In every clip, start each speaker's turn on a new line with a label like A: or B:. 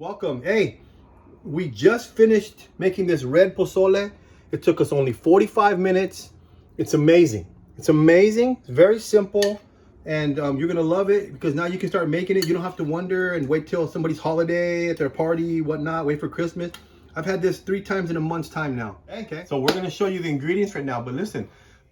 A: Welcome. Hey, we just finished making this red pozole. It took us only 45 minutes. It's amazing. It's amazing. It's very simple. And you're going to love it because now you can start making it. You don't have to wonder and wait till somebody's holiday, at their party, whatnot, wait for Christmas. I've had this 3 times in a month's time now. Okay. So we're going to show you the ingredients right now. But listen,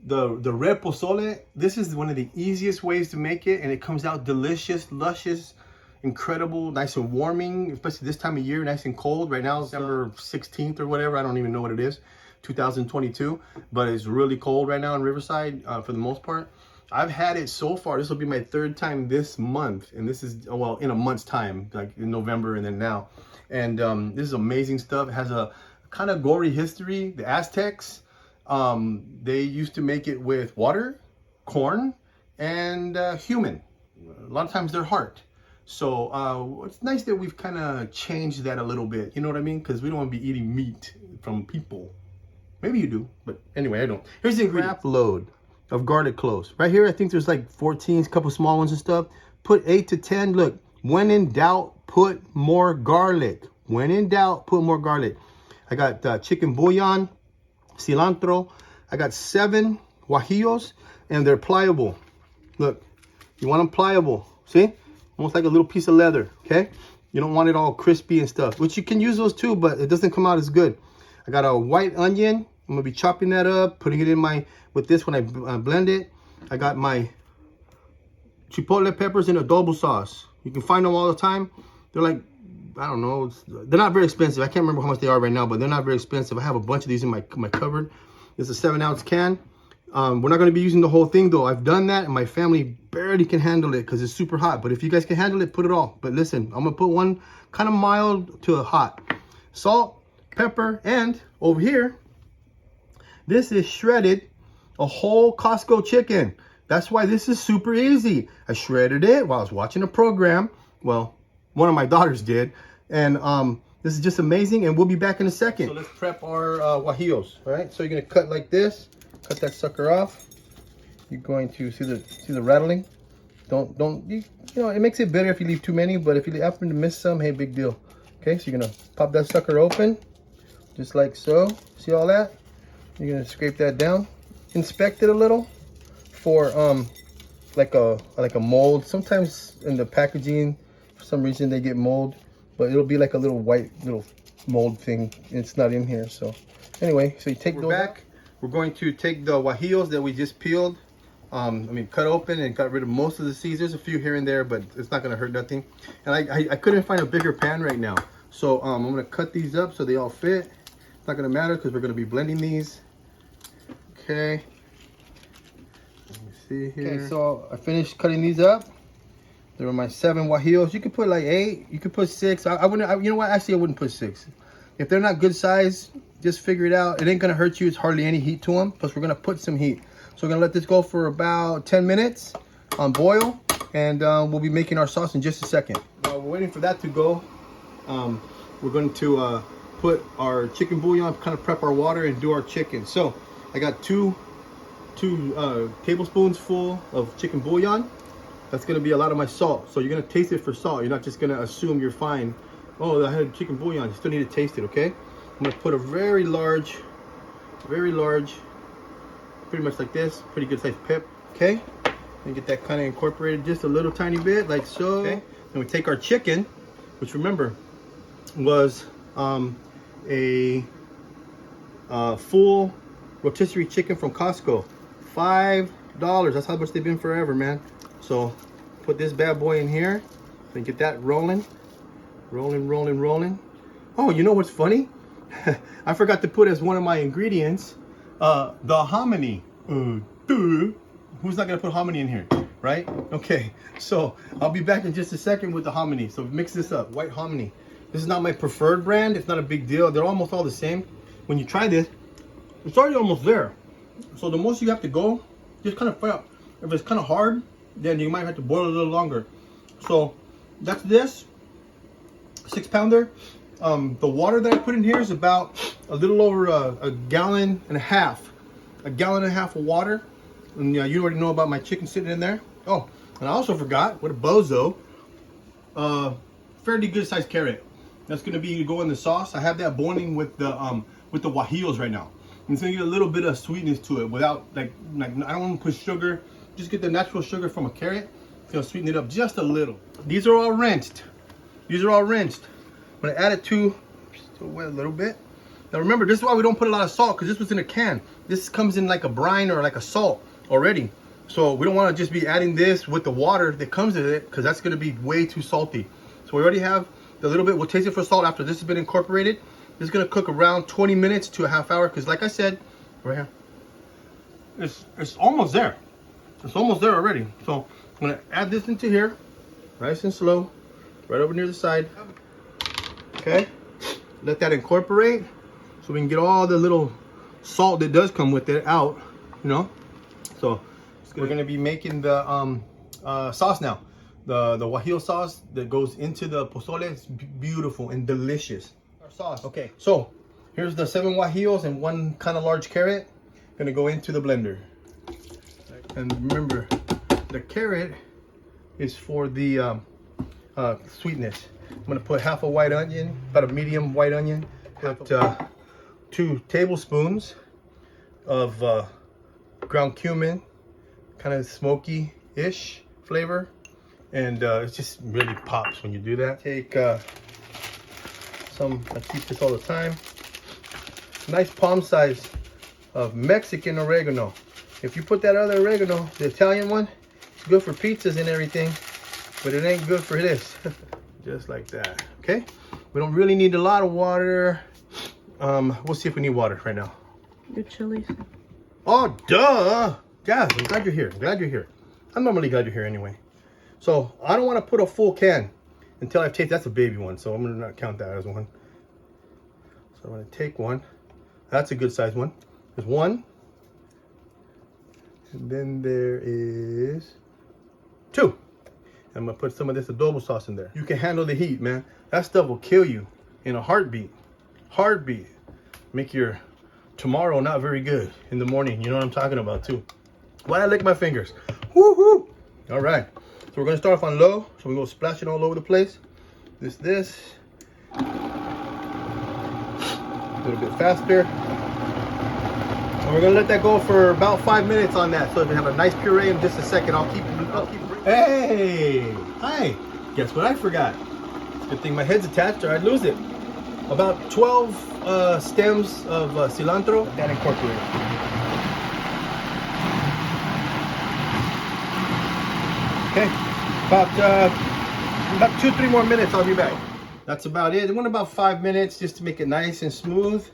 A: the red pozole, this is one of the easiest ways to make it. And it comes out delicious, luscious, incredible, nice and warming, especially this time of year, nice and cold. Right now, December 16th or whatever. I don't even know what it is, 2022. But it's really cold right now in Riverside for the most part. I've had it so far. This will be my 3rd time this month. And this is, well, in a month's time, like in November and then now. And this is amazing stuff. It has a kind of gory history. The Aztecs, they used to make it with water, corn, and human. A lot of times their heart. So it's nice that we've kind of changed that a little bit. You know what I mean? Because we don't want to be eating meat from people. Maybe you do, but anyway, I don't. Here's the ingredient load of garlic cloves. Right here, I think there's like 14, a couple small ones and stuff. Put 8 to 10. Look, when in doubt, put more garlic. When in doubt, put more garlic. I got chicken bouillon, cilantro. I got 7 guajillos, and they're pliable. Look, you want them pliable. See? Almost like a little piece of leather, okay? You don't want it all crispy and stuff, which you can use those too, but it doesn't come out as good. I got a white onion. I'm gonna be chopping that up, putting it in with this when I blend it. I got my chipotle peppers in adobo sauce. You can find them all the time. They're like, I don't know, they're not very expensive. I can't remember how much they are right now, but they're not very expensive. I have a bunch of these in my cupboard. It's a 7-ounce can. We're not going to be using the whole thing though. I've done that and my family barely can handle it because it's super hot. But if you guys can handle it, put it all. But listen, I'm going to put one kind of mild to hot. Salt, pepper, and over here, this is shredded, a whole Costco chicken. That's why this is super easy. I shredded it while I was watching a program. Well, one of my daughters did. And this is just amazing. And we'll be back in a second. So let's prep our guajillos, all right? So you're going to cut like this. Cut that sucker off. You're going to see the rattling. Don't you know, it makes it better if you leave too many, but if you happen to miss some, hey, big deal. Okay, so you're gonna pop that sucker open, just like so. See all that? You're gonna scrape that down. Inspect it a little for like a mold. Sometimes in the packaging, for some reason they get mold, but it'll be like a little white little mold thing. It's not in here. So anyway, so you take those back. We're going to take the guajillos that we just peeled, cut open and got rid of most of the seeds. There's a few here and there, but it's not going to hurt nothing. And I couldn't find a bigger pan right now. So I'm going to cut these up so they all fit. It's not going to matter because we're going to be blending these. Okay. Let me see here. Okay, so I finished cutting these up. There were my 7 guajillos. You could put like 8. You could put 6. I wouldn't. You know what? Actually, I wouldn't put 6. If they're not good size, just figure it out. It ain't gonna hurt you. It's hardly any heat to them. Plus, we're gonna put some heat. So we're gonna let this go for about 10 minutes on boil, and we'll be making our sauce in just a second. While we're waiting for that to go, we're going to put our chicken bouillon, kind of prep our water, and do our chicken. So I got two tablespoons full of chicken bouillon. That's gonna be a lot of my salt. So you're gonna taste it for salt. You're not just gonna assume you're fine. Oh, I had chicken bouillon. You still need to taste it, okay? I'm gonna put a very large, pretty much like this, pretty good sized pip, okay? And get that kind of incorporated just a little tiny bit, like so. Okay. And we take our chicken, which remember was a full rotisserie chicken from Costco, $5. That's how much they've been forever, man. So put this bad boy in here and get that rolling. Rolling. Oh, you know what's funny? I forgot to put as one of my ingredients the hominy. Who's not gonna put hominy in here, right? Okay, so I'll be back in just a second with the hominy. So mix this up, white hominy. This is not my preferred brand. It's not a big deal. They're almost all the same. When you try this, it's already almost there. So the most you have to go, just kind of find out. If it's kind of hard, then you might have to boil it a little longer. So that's this 6-pounder. The water that I put in here is about a little over a gallon and a half. A gallon and a half of water. And you already know about my chicken sitting in there. Oh, and I also forgot, what a bozo, fairly good sized carrot. That's gonna be go in the sauce. I have that boiling with the guajillos right now. And it's gonna get a little bit of sweetness to it without like I don't want to put sugar. Just get the natural sugar from a carrot. It's gonna sweeten it up just a little. These are all rinsed. These are all rinsed. I'm gonna add it to still wet a little bit. Now remember, this is why we don't put a lot of salt, because this was in a can. This comes in like a brine or like a salt already. So we don't want to just be adding this with the water that comes with it, because that's going to be way too salty. So we already have the little bit. We'll taste it for salt after this has been incorporated. This is going to cook around 20 minutes to a half hour, because like I said, right here, it's almost there. It's almost there already. So I'm going to add this into here, nice and slow, right over near the side. Okay, let that incorporate so we can get all the little salt that does come with it out, you know. So we're gonna be making the sauce now. The guajillo sauce that goes into the pozole. It's beautiful and delicious. Our sauce. Okay, so here's the 7 guajillos and 1 kind of large carrot. Gonna go into the blender. And remember, the carrot is for the sweetness. I'm gonna put half a white onion, about a medium white onion. Put 2 tablespoons of ground cumin, kind of smoky-ish flavor, and it just really pops when you do that. Take some, I keep this all the time, nice palm size of Mexican oregano. If you put that other oregano, the Italian one, it's good for pizzas and everything, but it ain't good for this. Just like that. Okay, we don't really need a lot of water. We'll see if we need water right now.
B: Your chilies.
A: Oh, duh. Yeah, I'm glad you're here. I'm glad you're here. I'm normally glad you're here anyway. So I don't want to put a full can until I've tasted. That's a baby one, so I'm gonna not count that as one. So I'm gonna take one. That's a good size one. There's one. And then there is 2. I'm gonna put some of this adobo sauce in there. You can handle the heat, man. That stuff will kill you in a heartbeat. Heartbeat. Make your tomorrow not very good in the morning. You know what I'm talking about too. Why I lick my fingers. Woohoo! All right. So we're gonna start off on low. So we're gonna splash it all over the place. This. A little bit faster. And we're gonna let that go for about 5 minutes on that. So we have a nice puree in just a second. I'll keep. Hey! Hi! Guess what I forgot? Good thing my head's attached or I'd lose it. About 12 stems of cilantro. That incorporated. Okay, about 2-3 more minutes. I'll be back. That's about it. It went about 5 minutes just to make it nice and smooth.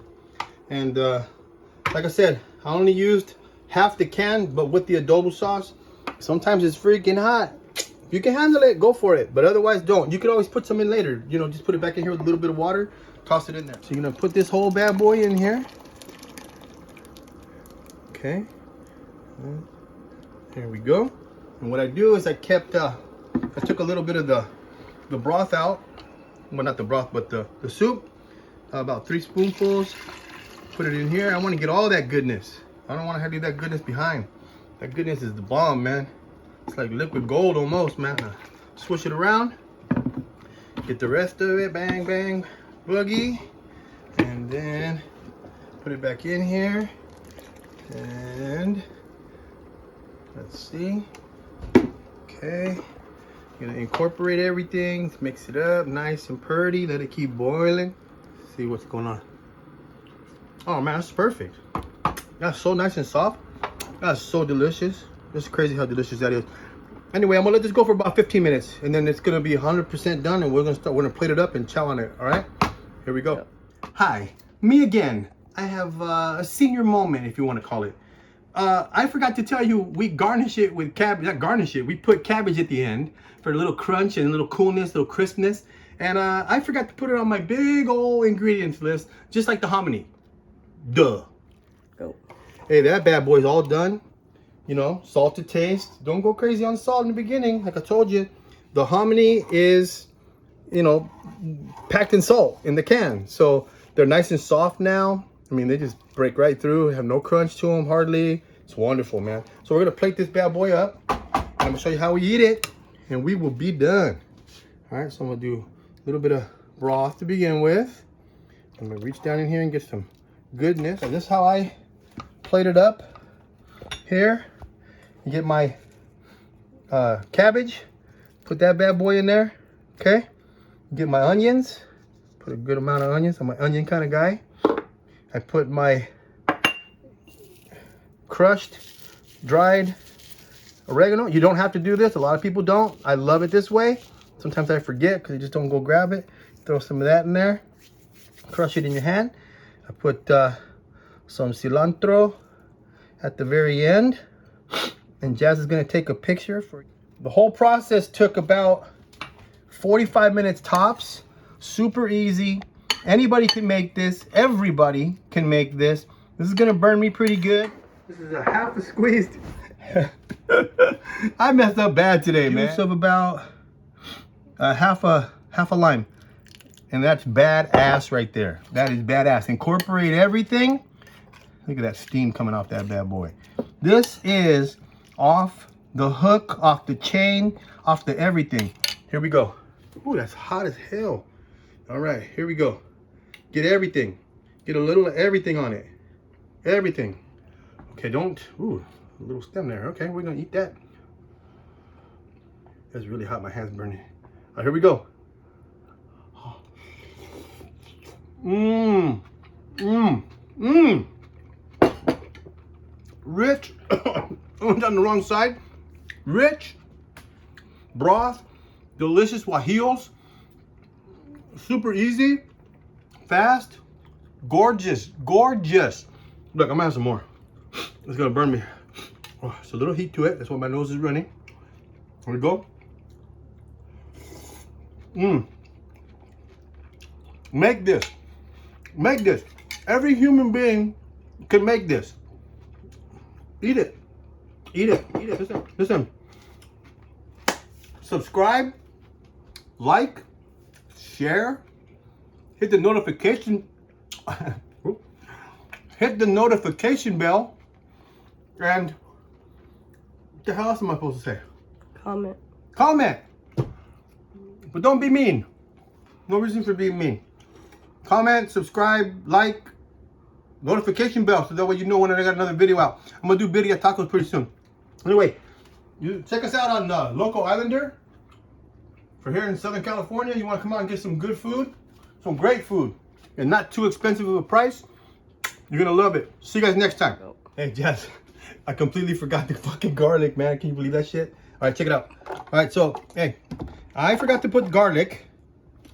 A: And like I said, I only used half the can, but with the adobo sauce. Sometimes it's freaking hot. If you can handle it, go for it. But otherwise, don't. You could always put some in later. You know, just put it back in here with a little bit of water. Toss it in there. So you're gonna put this whole bad boy in here. Okay. There we go. And what I do is I took a little bit of the broth out. Well, not the broth, but the soup. About 3 spoonfuls. Put it in here. I want to get all that goodness. I don't want to leave that goodness behind. That goodness is the bomb, man. It's like liquid gold almost, man. Swish it around. Get the rest of it. Bang, bang, boogie. And then put it back in here. And let's see. Okay. Gonna incorporate everything. Mix it up nice and pretty. Let it keep boiling. See what's going on. Oh man, that's perfect. That's so nice and soft. That's so delicious. It's crazy how delicious that is. Anyway, I'm gonna let this go for about 15 minutes, and then it's gonna be 100% done, and we're gonna plate it up and chow on it. All right, here we go. Yep. Hi, me again. I have a senior moment, if you want to call it. I forgot to tell you, we garnish it with cabbage. Not garnish it. We put cabbage at the end for a little crunch and a little coolness, a little crispness. And I forgot to put it on my big old ingredients list, just like the hominy. Duh.
B: Go.
A: Hey, that bad boy's all done. You know, salt to taste. Don't go crazy on salt in the beginning. Like I told you, the hominy is, you know, packed in salt in the can. So they're nice and soft now. I mean, they just break right through. Have no crunch to them, hardly. It's wonderful, man. So we're going to plate this bad boy up. And I'm going to show you how we eat it. And we will be done. All right, so I'm going to do a little bit of broth to begin with. I'm gonna reach down in here and get some goodness. And this is how I plate it up here. You get my cabbage, put that bad boy in there, okay? Get my onions, put a good amount of onions. I'm an onion kind of guy. I put my crushed, dried oregano. You don't have to do this. A lot of people don't. I love it this way. Sometimes I forget because you just don't go grab it. Throw some of that in there. Crush it in your hand. I put some cilantro at the very end. And Jazz is going to take a picture for you. The whole process took about 45 minutes tops. Super easy. Anybody can make this. Everybody can make this. This is going to burn me pretty good. This is a half a squeezed. I messed up bad today, man. Juice of about half a lime. And that's badass right there. That is badass. Incorporate everything. Look at that steam coming off that bad boy. This is off the hook, off the chain, off the everything. Here we go. Ooh, that's hot as hell. All right, here we go. Get everything. Get a little of everything on it. Everything. Okay, don't. Ooh, a little stem there. Okay, we're gonna eat that. That's really hot. My hand's burning. All right, here we go. Mmm. Mmm. Mmm. Rich. I went on the wrong side. Rich broth, delicious guajillos, super easy, fast, gorgeous, gorgeous. Look, I'm gonna have some more. It's gonna burn me. Oh, it's a little heat to it. That's why my nose is running. Here we go. Mmm. Make this. Make this. Every human being can make this. Eat it. Eat it. Eat it. Listen. Listen. Subscribe. Like. Share. Hit the notification. Hit the notification bell. And what the hell else am I supposed to say?
B: Comment.
A: Comment. But don't be mean. No reason for being mean. Comment, subscribe, like, notification bell, so that way you know when I got another video out. I'm gonna do birria tacos pretty soon. Anyway, you check us out on Loco Islander. For here in Southern California, you want to come out and get some good food, some great food, and not too expensive of a price. You're gonna love it. See you guys next time. Oh. Hey Jess, I completely forgot the fucking garlic, man. Can you believe that shit? All right, check it out. All right, so hey, I forgot to put garlic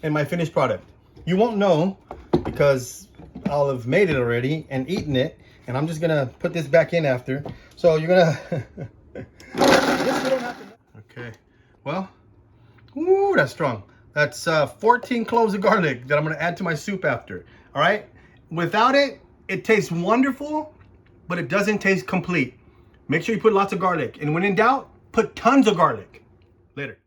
A: in my finished product. You won't know because I'll have made it already and eaten it, and I'm just gonna put this back in after. So you're gonna okay, well, ooh, that's strong. That's 14 cloves of garlic that I'm gonna add to my soup after. All right, without it, it tastes wonderful, but it doesn't taste complete. Make sure you put lots of garlic, and when in doubt, put tons of garlic. Later.